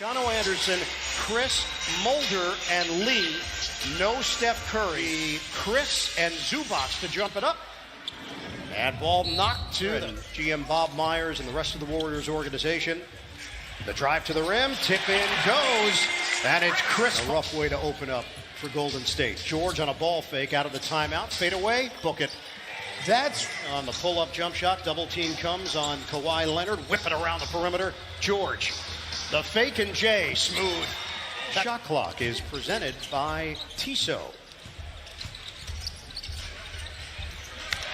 Jono Anderson, Chris, Mulder, and Lee. No Steph Curry. Chris and Zubac to jump it up. And ball knocked to the GM Bob Myers and the rest of the Warriors organization. The drive to the rim, tip in goes, and it's Chris. A rough way to open up for Golden State. George on a ball fake out of the timeout, fade away, book it. That's on the pull-up jump shot. Double team comes on Kawhi Leonard, whip it around the perimeter. George, the fake and Jay, smooth. Shot clock is presented by Tissot.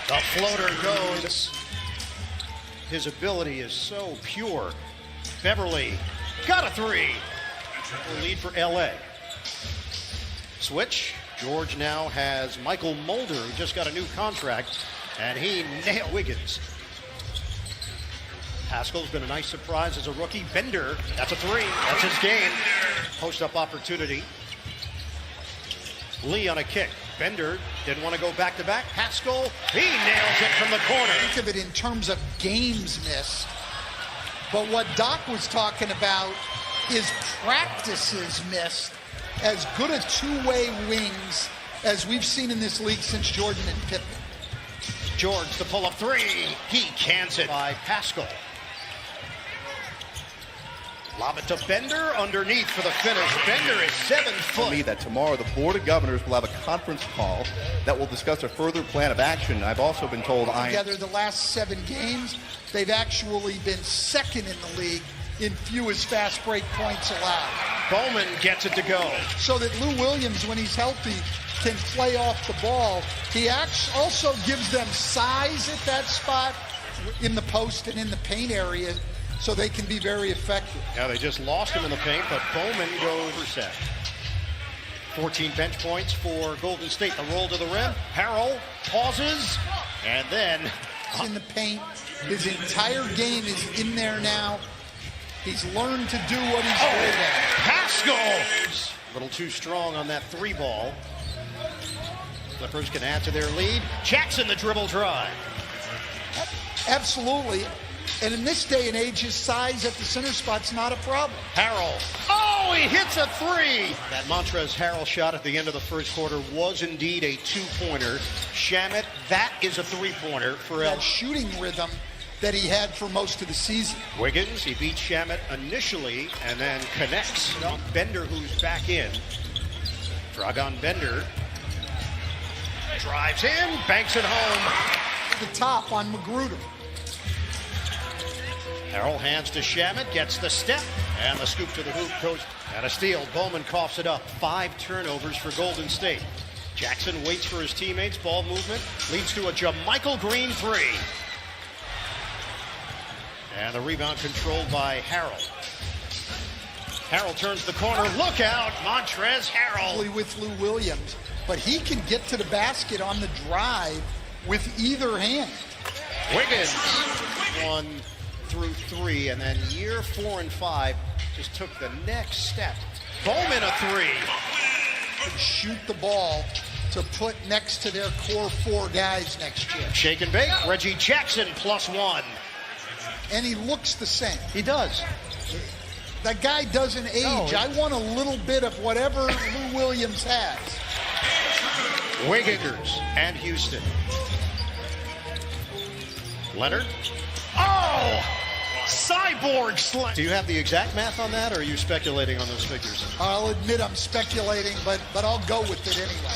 The floater goes. His ability is so pure. Beverly got a three. Lead for LA. Switch. George now has Michael Mulder, who just got a new contract, and he nailed Wiggins. Pascal's been a nice surprise as a rookie. Bender, that's a three. That's his game. Post-up opportunity. Lee on a kick. Bender didn't want to go back-to-back. Pascal, he nails it from the corner. Think of it in terms of games missed. But what Doc was talking about is practices missed. As good a two-way wings as we've seen in this league since Jordan and Pippen. George, the pull-up three. He cans it by Pascal. Lob it to Bender, underneath for the finish. Bender is 7 foot. For me, that tomorrow the Board of Governors will have a conference call that will discuss a further plan of action. I've also been told together the last 7 games, they've actually been second in the league in fewest fast break points allowed. Bowman gets it to go. So that Lou Williams, when he's healthy, can play off the ball. He also gives them size at that spot in the post and in the paint area, so they can be very effective. Yeah, they just lost him in the paint, but Bowman goes for set. 14 bench points for Golden State. The roll to the rim. Harrell pauses, and then in the paint. His entire game is in there now. He's learned to do what he's good at. Pascal! A little too strong on that three ball. Clippers can add to their lead. Jackson, the dribble drive. Absolutely. And in this day and age, his size at the center spot's not a problem. Harrell. Oh, he hits a three. That Montrezl Harrell shot at the end of the first quarter was indeed a two-pointer. Shamet, that is a three-pointer for that shooting rhythm that he had for most of the season. Wiggins, he beats Shamet initially and then connects. Bender, who's back in. Dragon Bender drives in, banks it home. The top on Magruder. Harrell hands to Shamet, gets the step, and the scoop to the hoop goes. And a steal. Bowman coughs it up. 5 turnovers for Golden State. Jackson waits for his teammates. Ball movement leads to a JaMychal Green three. And the rebound controlled by Harrell. Harrell turns the corner. Look out, Montrezl Harrell. With Lou Williams, but he can get to the basket on the drive with either hand. Wiggins, 1 through 3, and then year 4 and 5 just took the next step. Bowman a three. Could shoot the ball to put next to their core 4 guys next year. Shake and bake. Reggie Jackson +1. And he looks the same. He does. That guy doesn't age. No, I want a little bit of whatever Lou Williams has. Wiggins and Houston. Leonard. Oh! Cyborg slam. Do you have the exact math on that, or are you speculating on those figures? I'll admit I'm speculating, but I'll go with it anyway.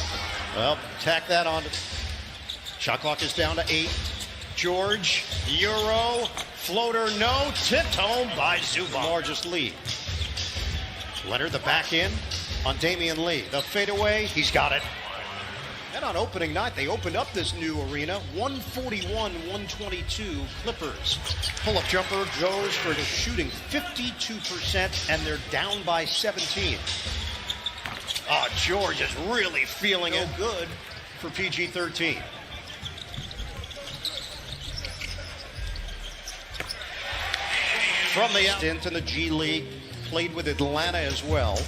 Well, tack that on. Shot clock is down to 8. George, Euro, floater, no, tipped home by Zubac. Largest lead. Leonard, the back in on Damian Lee. The fadeaway, he's got it. And on opening night, they opened up this new arena. 141-122 Clippers. Pull-up jumper goes for the shooting 52%, and they're down by 17. Oh, George is really feeling it good for PG-13. From the stint in the G League, played with Atlanta as well.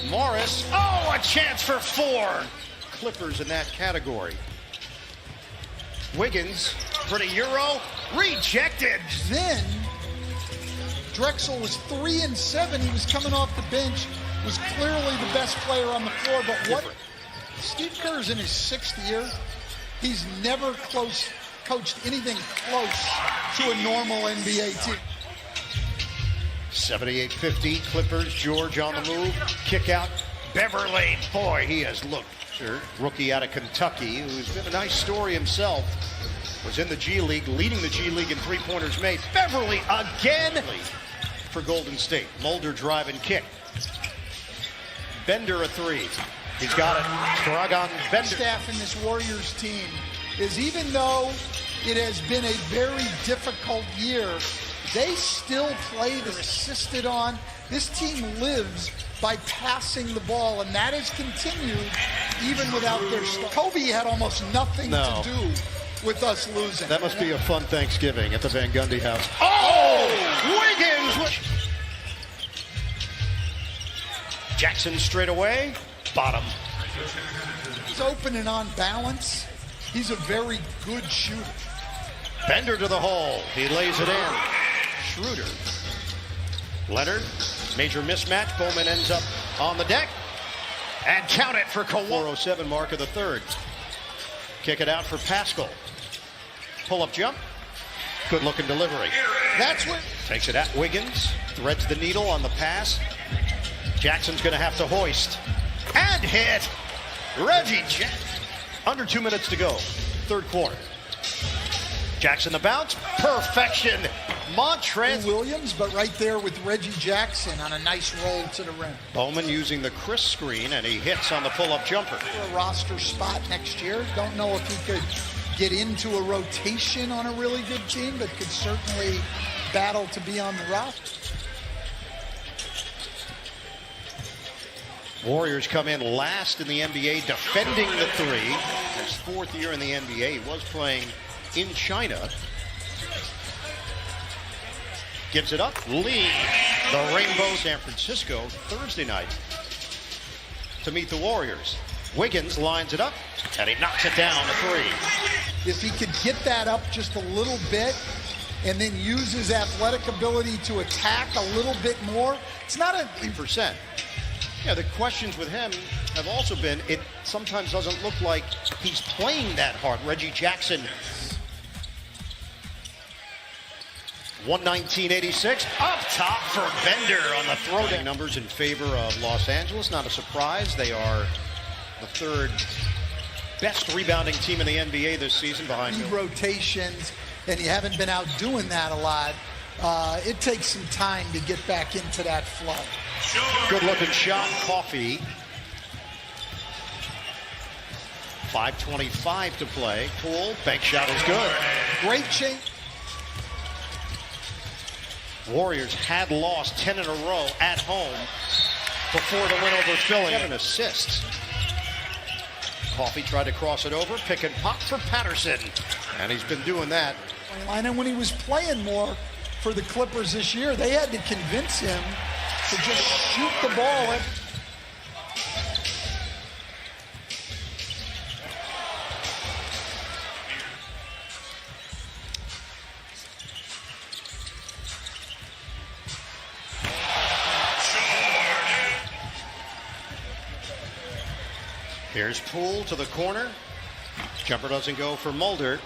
Morris, oh, a chance for 4. Clippers in that category. Wiggins for the Euro, rejected. Then Drexel was 3-7. He was coming off the bench, was clearly the best player on the floor. But what? Steve Kerr's in his 6th year. He's never coached anything close to a normal NBA team. 78-50, Clippers, George on the move, kick out, Beverly, boy, he has looked. Rookie out of Kentucky, who's been a nice story himself, was in the G League, leading the G League in three-pointers made. Beverly again for Golden State. Mulder drive and kick. Bender a three. He's got it. Dragan Bender. Staff in this Warriors team is, even though it has been a very difficult year, they still play the assisted on. This team lives by passing the ball, and that has continued even without their star. Kobe had almost nothing to do with us losing. That must be a fun Thanksgiving at the Van Gundy house. Oh! Wiggins! Jackson straight away. Bottom. He's open and on balance. He's a very good shooter. Bender to the hole. He lays it in. Schroeder. Leonard. Major mismatch. Bowman ends up on the deck. And count it for Kawhi. 4:07 mark of the third. Kick it out for Pascal. Pull-up jump. Good-looking delivery. That's what... Takes it at Wiggins. Threads the needle on the pass. Jackson's going to have to hoist. And hit. Reggie Jackson. Under 2 minutes to go. Third quarter. Jackson the bounce. Perfection. Montrez. Williams, but right there with Reggie Jackson on a nice roll to the rim. Bowman using the Chris screen, and he hits on the pull-up jumper. A roster spot next year. Don't know if he could get into a rotation on a really good team, but could certainly battle to be on the roster. Warriors come in last in the NBA, defending the three. His 4th year in the NBA. He was playing in China. Gives it up. Lee, the Rainbow, San Francisco, Thursday night to meet the Warriors. Wiggins lines it up, and he knocks it down to three. If he could get that up just a little bit and then use his athletic ability to attack a little bit more, it's not a... 3%. Yeah, the questions with him have also been, it sometimes doesn't look like he's playing that hard. Reggie Jackson, 119.86, up top for Bender on the throwdown. Numbers in favor of Los Angeles, not a surprise. They are the 3rd best rebounding team in the NBA this season behind rotations, and you haven't been out doing that a lot. It takes some time to get back into that flow. Good looking shot, Coffee. 5:25 to play. Poole, bank shot is good. Great change. Warriors had lost 10 in a row at home before the win over Philly. 7 assists. Coffee tried to cross it over, pick and pop for Patterson, and he's been doing that. And when he was playing more for the Clippers this year, they had to convince him to just shoot the ball. Here's Poole to the corner. Jumper doesn't go for Mulder.